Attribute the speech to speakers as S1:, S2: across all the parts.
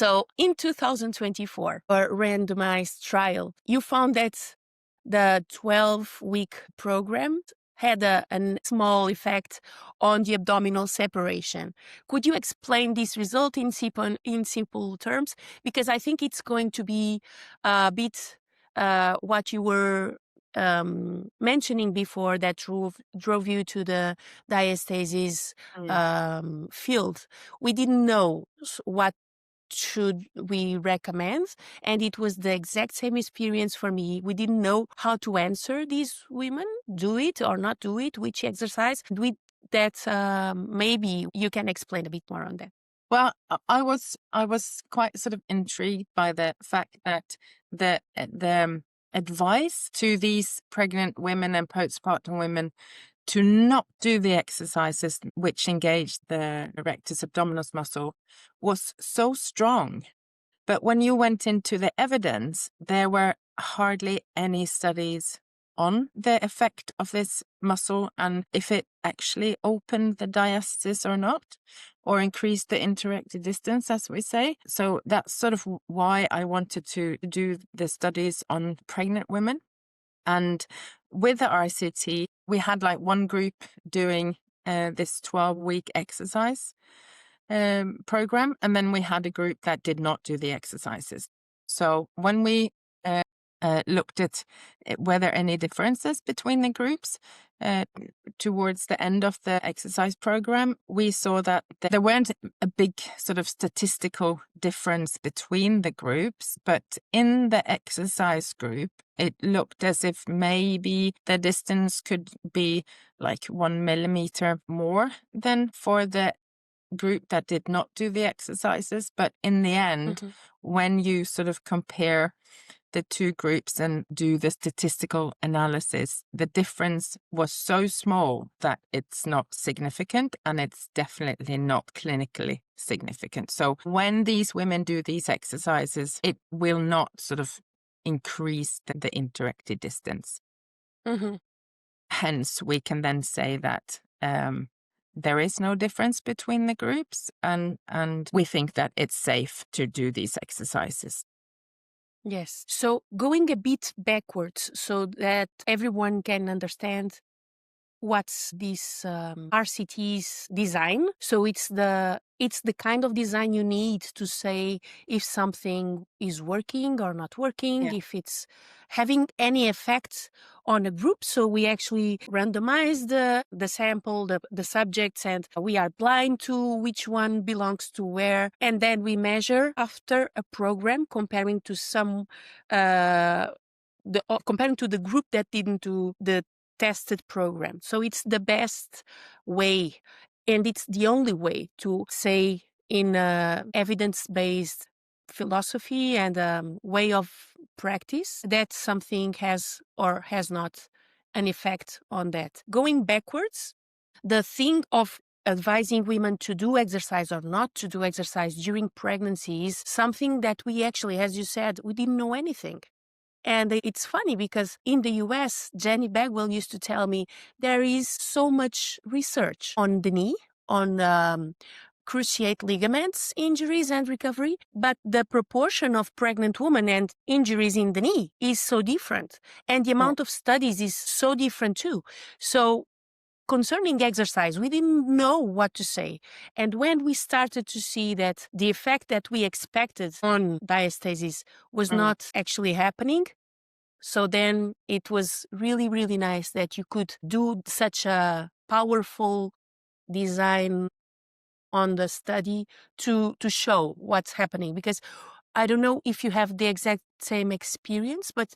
S1: So in 2024, a randomized trial, you found that the 12-week program had a small effect on the abdominal separation. Could you explain this result in simple terms? Because I think it's going to be a bit what you were mentioning before that drove you to the diastasis field. We didn't know what should we recommend, and it was the exact same experience for me. We didn't know how to answer these women, do it or not do it, which exercise. Maybe you can explain a bit more on that.
S2: Well, I was quite sort of intrigued by the fact that the advice to these pregnant women and postpartum women to not do the exercises which engage the rectus abdominis muscle was so strong. But when you went into the evidence, there were hardly any studies on the effect of this muscle and if it actually opened the diastasis or not, or increased the interected distance, as we say. So that's sort of why I wanted to do the studies on pregnant women. And with the RCT, we had like one group doing this 12-week exercise program, and then we had a group that did not do the exercises. So when we looked at were there any differences between the groups towards the end of the exercise program, we saw that there weren't a big sort of statistical difference between the groups, but in the exercise group, it looked as if maybe the distance could be like 1 millimeter more than for the group that did not do the exercises. But in the end, when you sort of compare the two groups and do the statistical analysis, the difference was so small that it's not significant, and it's definitely not clinically significant. So when these women do these exercises, it will not sort of increase the interected distance. Hence, we can then say that there is no difference between the groups, and we think that it's safe to do these exercises.
S1: Yes. So going a bit backwards so that everyone can understand what's this RCT's design. So it's the kind of design you need to say if something is working or not working, if it's having any effect on a group. So we actually randomize the sample, the subjects, and we are blind to which one belongs to where. And then we measure after a program comparing to comparing to the group that didn't do the tested program. So it's the best way, and it's the only way to say in evidence-based philosophy and way of practice that something has or has not an effect on that. Going backwards, the thing of advising women to do exercise or not to do exercise during pregnancy is something that we actually, as you said, we didn't know anything. And it's funny because in the US, Jenny Bagwell used to tell me there is so much research on the knee, on cruciate ligaments injuries and recovery, but the proportion of pregnant women and injuries in the knee is so different. And the amount of studies is so different too. So concerning exercise, we didn't know what to say. And when we started to see that the effect that we expected on diastasis was not actually happening, so then it was really, really nice that you could do such a powerful design on the study to show what's happening. Because I don't know if you have the exact same experience, but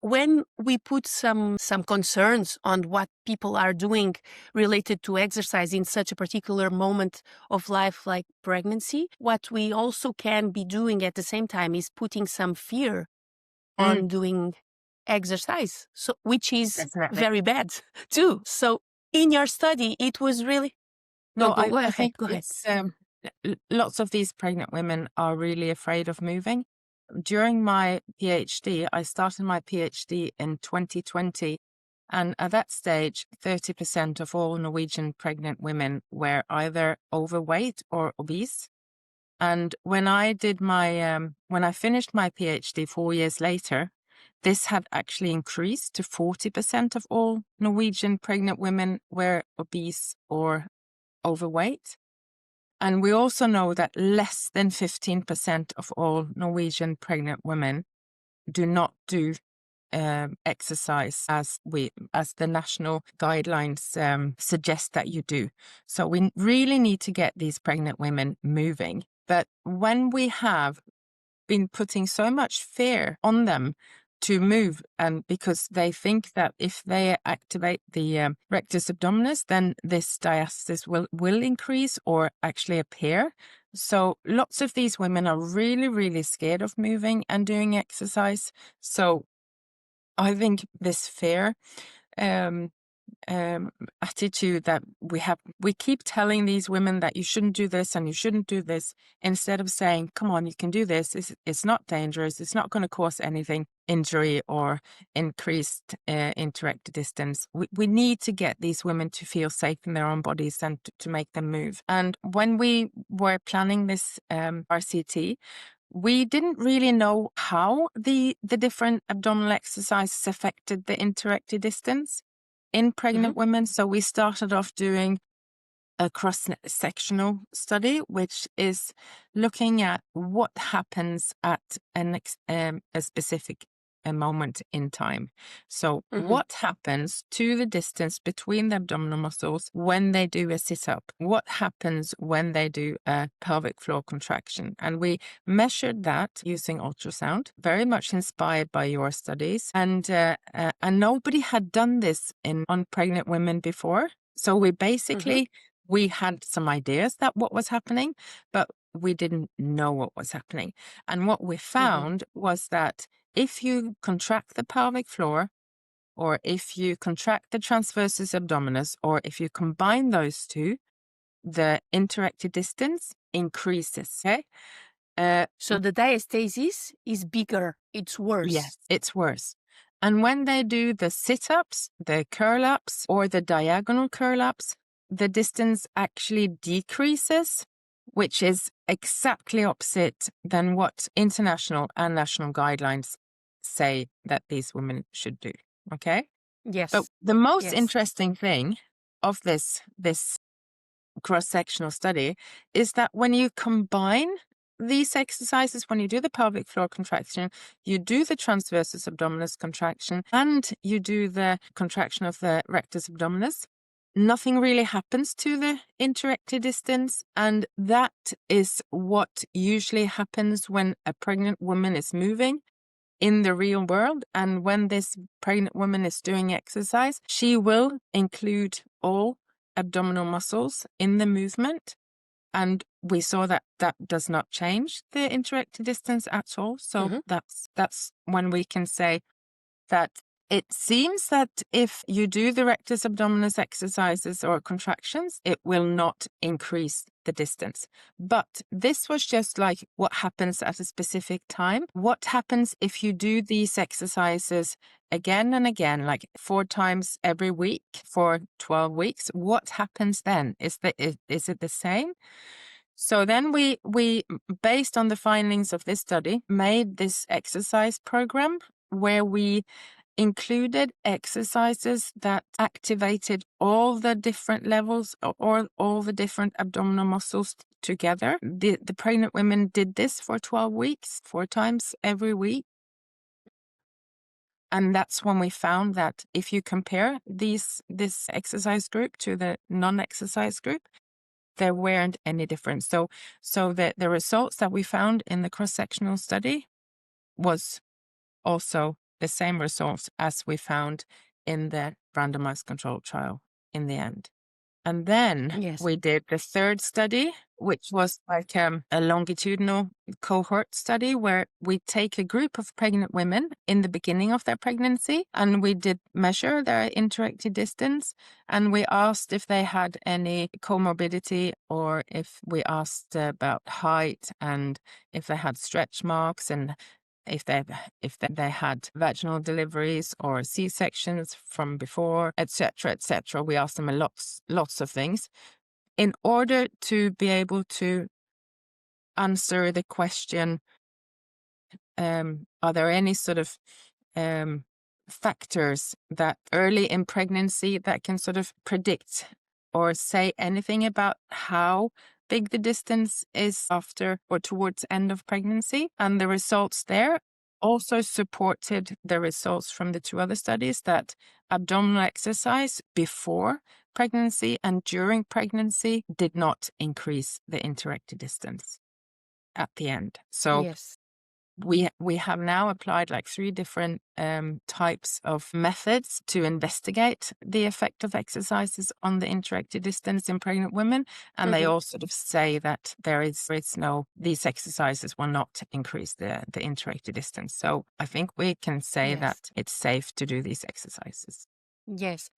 S1: when we put some concerns on what people are doing related to exercise in such a particular moment of life like pregnancy, what we also can be doing at the same time is putting some fear on doing exercise, so which is very bad too. So in your study, it was really...
S2: I think it's lots of these pregnant women are really afraid of moving. During my PhD, I started my PhD in 2020, and at that stage, 30% of all Norwegian pregnant women were either overweight or obese. And when I did when I finished my PhD 4 years later, this had actually increased to 40% of all Norwegian pregnant women were obese or overweight. And we also know that less than 15% of all Norwegian pregnant women do not do exercise as the national guidelines suggest that you do. So we really need to get these pregnant women moving. But when we have been putting so much fear on them to move, because they think that if they activate the rectus abdominis, then this diastasis will increase or actually appear. So lots of these women are really, really scared of moving and doing exercise. So I think this fear attitude that we keep telling these women that you shouldn't do this and you shouldn't do this, instead of saying, come on, you can do this. It's not dangerous. It's not going to cause anything, injury or increased inter-rectal distance. We need to get these women to feel safe in their own bodies and to make them move. And when we were planning this RCT, we didn't really know how the different abdominal exercises affected the inter-rectal distance in pregnant women. So we started off doing a cross-sectional study, which is looking at what happens at a specific moment in time. So what happens to the distance between the abdominal muscles when they do a sit-up? What happens when they do a pelvic floor contraction? And we measured that using ultrasound, very much inspired by your studies. And nobody had done this on pregnant women before. So we basically, we had some ideas that what was happening, but we didn't know what was happening. And what we found was that if you contract the pelvic floor, or if you contract the transversus abdominis, or if you combine those two, the inter-rectal distance increases. Okay?
S1: So the diastasis is bigger. It's worse.
S2: Yes, it's worse. And when they do the sit-ups, the curl-ups, or the diagonal curl-ups, the distance actually decreases, which is exactly opposite than what international and national guidelines say that these women should do. Okay?
S1: Yes.
S2: But the most
S1: Yes.
S2: interesting thing of this cross-sectional study is that when you combine these exercises, when you do the pelvic floor contraction, you do the transversus abdominis contraction, and you do the contraction of the rectus abdominis, nothing really happens to the inter-rectal distance. And that is what usually happens when a pregnant woman is moving in the real world. And when this pregnant woman is doing exercise, she will include all abdominal muscles in the movement. And we saw that that does not change the inter-rectal distance at all. So that's when we can say that it seems that if you do the rectus abdominis exercises or contractions, it will not increase the distance. But this was just like what happens at a specific time. What happens if you do these exercises again and again, like 4 times every week for 12 weeks? What happens then? Is it the same? So then we, based on the findings of this study, made this exercise program where we included exercises that activated all the different levels or all the different abdominal muscles together. The pregnant women did this for 12 weeks, 4 times every week. And that's when we found that if you compare this exercise group to the non-exercise group, there weren't any difference. So the results that we found in the cross-sectional study was also the same results as we found in the randomized controlled trial in the end. And then we did the third study, which was like a longitudinal cohort study where we take a group of pregnant women in the beginning of their pregnancy, and we did measure their inter-rectal distance, and we asked if they had any comorbidity, or if we asked about height, and if they had stretch marks, and if they had vaginal deliveries or C-sections from before, etc., etc. We asked them lots of things in order to be able to answer the question, are there any sort of factors that early in pregnancy that can sort of predict or say anything about how big the distance is after or towards end of pregnancy? And the results there also supported the results from the 2 other studies that abdominal exercise before pregnancy and during pregnancy did not increase the inter-recti distance at the end. So
S1: Yes.
S2: we have now applied like 3 different types of methods to investigate the effect of exercises on the inter-recti distance in pregnant women, and they all sort of say that there is no, these exercises will not increase the inter-recti distance. So I think we can say
S1: Yes.
S2: that it's safe to do these exercises.
S1: Yes.